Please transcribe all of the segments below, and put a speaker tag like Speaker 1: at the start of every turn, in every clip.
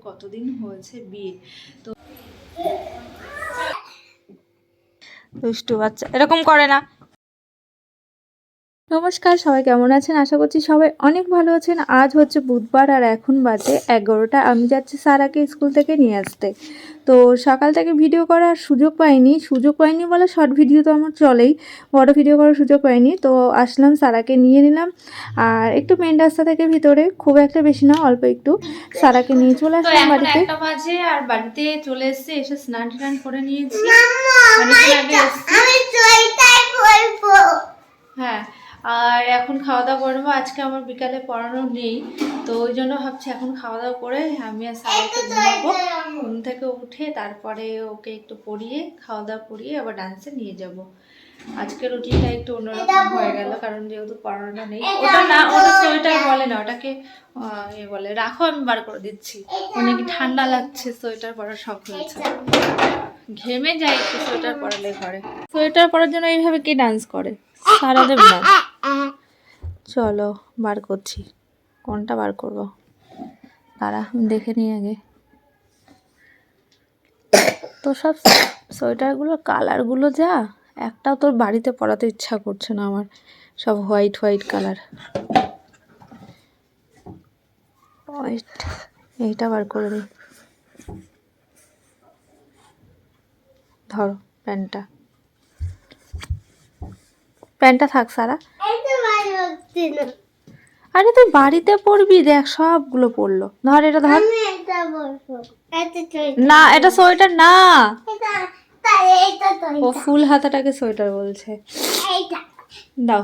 Speaker 1: কতদিন হয়েছে বিয়ে। তো দুষ্টু বাচ্চা এরকম করে না। নমস্কার, সবাই কেমন আছেন? আশা করছি সবাই অনেক ভালো আছেন। আজ হচ্ছে বুধবার আর এখন বাজে 11টা। আমি যাচ্ছি সারাকে স্কুল থেকে নিয়ে আসতে। তো সকাল থেকে ভিডিও করার সুযোগ পাইনি বলে শর্ট ভিডিও তো আমার চলেই, বড় ভিডিও করার সুযোগ পাইনি। তো আসলাম, সারাকে নিয়ে নিলাম আর একটু মেন রাস্তা থেকে ভিতরে, খুব একটা বেশি না, অল্প একটু, সারাকে নিয়ে চলে আসলাম বাড়িতে। 1টা বাজে আর বাড়িতে চলে এসেছি, এসে স্নান টান করে নিয়েছি। হ্যাঁ, আর এখন খাওয়া দাওয়া করবো। আজকে আমার বিকালে পড়ানো নেই, তো ওই জন্য ভাবছি এখন খাওয়া দাওয়া করে আমি আর সারাকে ঘুমাবো। ঘুম থেকে উঠে তারপরে ওকে একটু পড়িয়ে, খাওয়া দাওয়া করিয়ে আবার ডান্সে নিয়ে যাব। আজকে রুটিনটা একটু অন্যরকম হয়ে গেল, কারণ যেহেতু পড়ানোটা নেই। ওটা না, ওটা সোয়েটার বলে না, ওটাকে এ বলে, রাখো আমি বার করে দিচ্ছি। অনেক ঠান্ডা লাগছে, সোয়েটার পরার শখ হয়েছে, ঘেমে যায় একটু সোয়েটার পরালে ঘরে। সোয়েটার পরার জন্য এইভাবে কে ডান্স করে? সারাদেব না। চলো বার করছি, কোনটা বার করব তারা দেখে নিই আগে। তো সব সোয়েটারগুলোর কালারগুলো যা, একটাও তোর বাড়িতে পরাতে ইচ্ছা করছে না আমার, সব হোয়াইট হোয়াইট কালার। হোয়াইট, এইটা বার করে দিই। ধরো প্যান্টটা থাক সারা। আরে তুই বাড়িতে পরবি, দেখ সবগুলো পরলো। ধর এটা, ধর না, এটা সোয়েটার না, ও ফুল হাতাটাকে সোয়েটার বলছে। দাও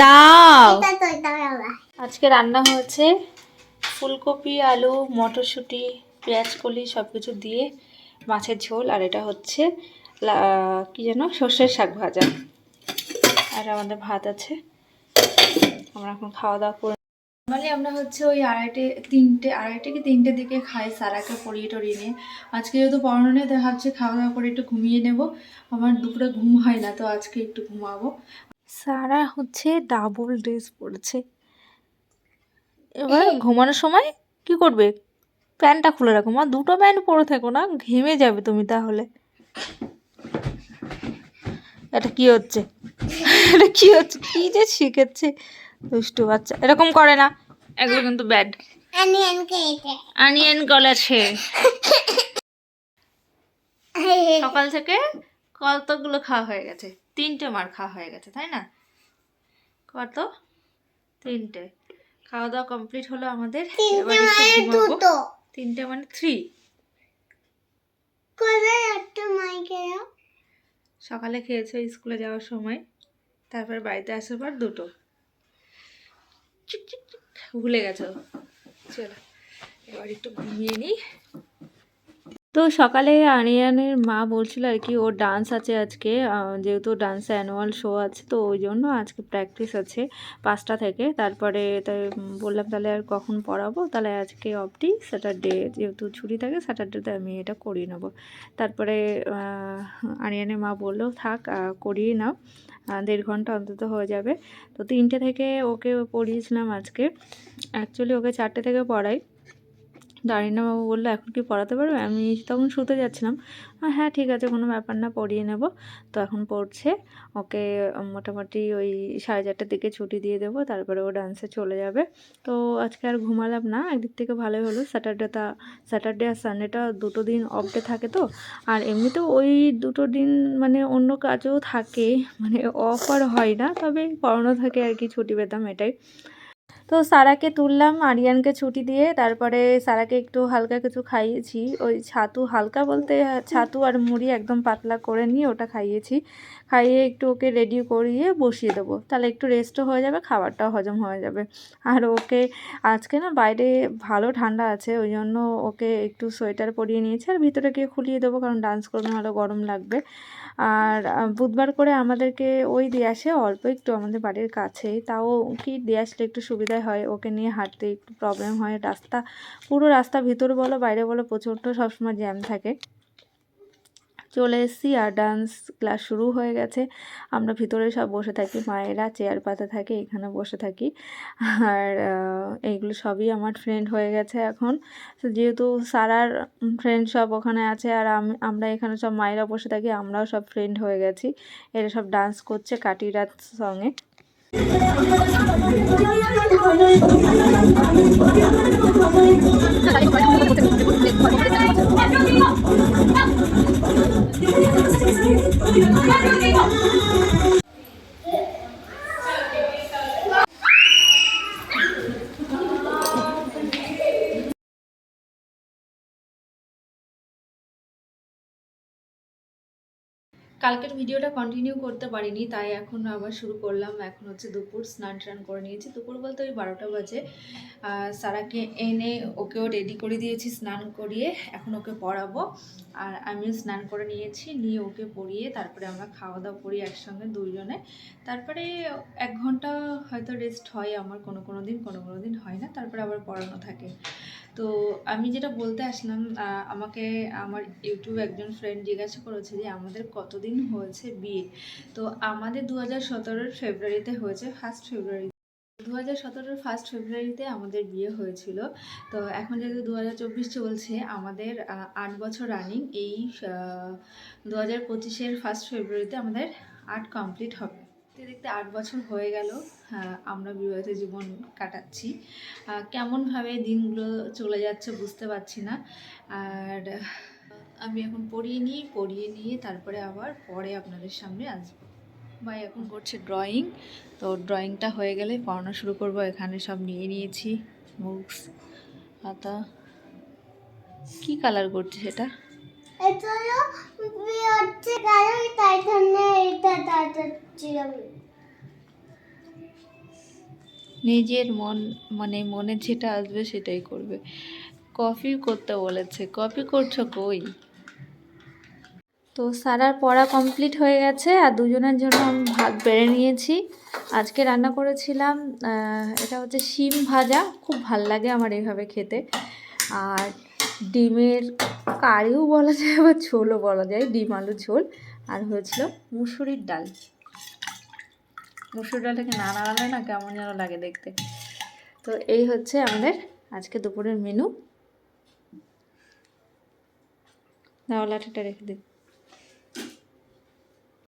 Speaker 1: দাও। আজকে রান্না হয়েছে ফুলকপি, আলু, মটরশুঁটি, পেঁয়াজ কলি সব কিছু দিয়ে মাছের ঝোল, আর এটা হচ্ছে কি যেন, সর্ষের শাক ভাজা, আর আমাদের ভাত আছে। আমরা এখন খাওয়া দাওয়া করে, নর্মালি আমরা হচ্ছে ওই আড়াইটে কি তিনটের দিকে খাই, সারাকে পড়িয়ে টরিয়ে নিয়ে। আজকে যেহেতু পড়ানো নেই, তাই ভাবছি খাওয়া দাওয়া করে একটু ঘুমিয়ে নেব। আমার দুপুরে ঘুম হয় না, তো আজকে একটু ঘুমাবো। সারা হচ্ছে ডাবল ড্রেস পরেছে, এবার ঘুমানোর সময় কি করবে? প্যান্টটা খুলে রাখো মা, দুটো প্যান্ট পরে থাকো না, ঘেমে যাবে তুমি তাহলে। এটা কি হচ্ছে? এটা কি হচ্ছে? কি যে শিখেছে দুষ্টু বাচ্চা, এরকম করে না, এগুলো কিন্তু ব্যাড। আনিয়ন গলেছে। সকাল থেকে কতগুলো খাওয়া হয়ে গেছে? 3টে মার খাওয়া হয়ে গেছে, তাই না? কত? 3টে। খাওয়া দাওয়া কমপ্লিট হলো আমাদের, এবার একটু ঘুমাবো। 3টে মানে 3। সকালে খেয়েছো স্কুলে যাওয়ার সময়, তারপর বাড়িতে আসার পর 2টো। ভুলে গেছো? চলো এবার একটু ঘুমিয়ে নিই। তো সকালে আরিয়ানের মা বলছিল আর কি, ওর ডান্স আছে আজকে, যেহেতু ডান্সে অ্যানুয়াল শো আছে, তো ওই জন্য আজকে প্র্যাকটিস আছে 5টা থেকে। তারপরে তাই বললাম তাহলে আর কখন পড়াবো, তাহলে আজকে অফডি, স্যাটারডে যেহেতু ছুটি থাকে, স্যাটারডেতে আমি এটা করিয়ে নেব। তারপরে আরিয়ানের মা বললো থাক, করিয়ে নাও, 1.5 ঘন্টা অন্তত হয়ে যাবে। তো 3টে থেকে ওকে পড়িয়েছিলাম আজকে, অ্যাকচুয়ালি ওকে 4টে থেকে পড়াই। বাবু বললো এখন কি পড়াতে পারবে? আমি তখন শুতে যাচ্ছিলাম, হ্যাঁ ঠিক আছে, কোনো ব্যাপার না, পড়িয়ে নেব। তো এখন পড়ছে, ওকে মোটামুটি ওই 4:30টার দিকে ছুটি দিয়ে দেবো, তারপরে ও ডান্সে চলে যাবে। তো আজকে আর ঘুমালাম না, একদিক থেকে ভালোই হলো। স্যাটারডে আর সানডেটা 2টো দিন অফ ডে থাকে, তো আর এমনিতেও ওই 2টো দিন মানে অন্য কাজও থাকে, মানে অফ আর হয় না, তবে পড়ানো থাকে আর কি, ছুটি পেতাম এটাই। তো সারাকে তুললাম আরিয়ানকে ছুটি দিয়ে, তারপরে সারাকে একটু হালকা কিছু খাইয়েছি, ওই ছাতু, হালকা বলতে ছাতু আর মুড়ি একদম পাতলা করে নিয়ে ওটা খাইয়েছি। খাইয়ে একটু ওকে রেডি করিয়ে বসিয়ে দেবো, তাহলে একটু রেস্টও হয়ে যাবে, খাবারটাও হজম হয়ে যাবে। আর ওকে আজকে না বাইরে ভালো ঠান্ডা আছে, ওই জন্য ওকে একটু সোয়েটার পরিয়ে নিয়েছি, আর ভিতরে গিয়ে খুলিয়ে দেবো, কারণ ডান্স করবে, ভালো গরম লাগবে। আর বুধবার করে আমাদেরকে ওই দিয়ে আসে অল্প একটু, আমাদের বাড়ির কাছেই, তাও কি দিয়ে আসলে একটু সুবিধাই হয়, ওকে নিয়ে হাঁটতে একটু প্রবলেম হয়। পুরো রাস্তা ভিতর বলো বাইরে বলো প্রচণ্ড সবসময় জ্যাম থাকে, চলে এসেছি আর ডান্স ক্লাস শুরু হয়ে গেছে। আমরা ভিতরে সব বসে থাকি, মায়েরা চেয়ার পাতা থাকে, এখানে বসে থাকি। আর এইগুলো সবই আমার ফ্রেন্ড হয়ে গেছে এখন, যেহেতু সারার ফ্রেন্ড সব ওখানে আছে আর আমরা এখানে সব মায়েরা বসে থাকি, আমরাও সব ফ্রেন্ড হয়ে গেছি। এরা সব ডান্স করছে কাটি রাত সঙ্গে। কালকের ভিডিওটা কন্টিনিউ করতে পারিনি, তাই এখন আবার শুরু করলাম। এখন হচ্ছে দুপুর, স্নান টান করে নিয়েছি। দুপুর বলতে ওই 12টা বাজে। সারাকে এনে ওকেও রেডি করে দিয়েছি, স্নান করিয়ে এখন ওকে পড়াবো। আর আমিও স্নান করে নিয়েছি, নিয়ে ওকে পড়িয়ে তারপরে আমরা খাওয়া দাওয়া করি একসঙ্গে দুইজনে। তারপরে 1 ঘন্টা হয়তো রেস্ট হয় আমার, কোনো দিন হয় না, তারপরে আবার পড়ানো থাকে। তো আমি যেটা বলতে আসলাম, আমাকে আমার ইউটিউবে একজন ফ্রেন্ড জিজ্ঞাসা করেছে যে আমাদের কতদিন হয়েছে বিয়ে। তো আমাদের 2017 ফেব্রুয়ারিতে হয়েছে, 1 ফেব্রুয়ারি 2017 1 ফেব্রুয়ারিতে আমাদের বিয়ে হয়েছিল। তো এখন যেহেতু 2024 চলছে, আমাদের 8 বছর রানিং। এই 2025-এর 1 ফেব্রুয়ারিতে আমাদের 8 কমপ্লিট হবে। দেখতে 8 বছর হয়ে গেল আমরা বিবাহিত জীবন কাটাচ্ছি। কেমনভাবে দিনগুলো চলে যাচ্ছে বুঝতে পারছি না। আর আমি এখন পড়িয়ে নিয়ে তারপরে আবার পরে আপনাদের সামনে আসবো। ভাই এখন করছে ড্রয়িং, তো ড্রয়িংটা হয়ে গেলে পড়ানো শুরু করব। এখানে সব নিয়ে নিয়েছি, বুকস, খাতা। কি কালার করছে সেটা? নিজের মনে যেটা আসবে সেটাই করবে। কফি করতে বলেছে, কফি করছো কই? তো সারার পড়া কমপ্লিট হয়ে গেছে আর দুজনের জন্য আমি ভাত বেড়ে নিয়েছি। আজকে রান্না করেছিলাম, এটা হচ্ছে শিম ভাজা, খুব ভাল লাগে আমার এইভাবে খেতে। আর ডিমের কারিও বলা যায়, আবার ঝোলও বলা যায়, ডিম আলু ঝোল। আর হয়েছিল মুসুরির ডাল। মুসুর ডালটাকে না নাড়ালে না কেমন যেন লাগে দেখতে। তো এই হচ্ছে আমাদের আজকে দুপুরের মেনু। লাঠিটা রেখে দিই।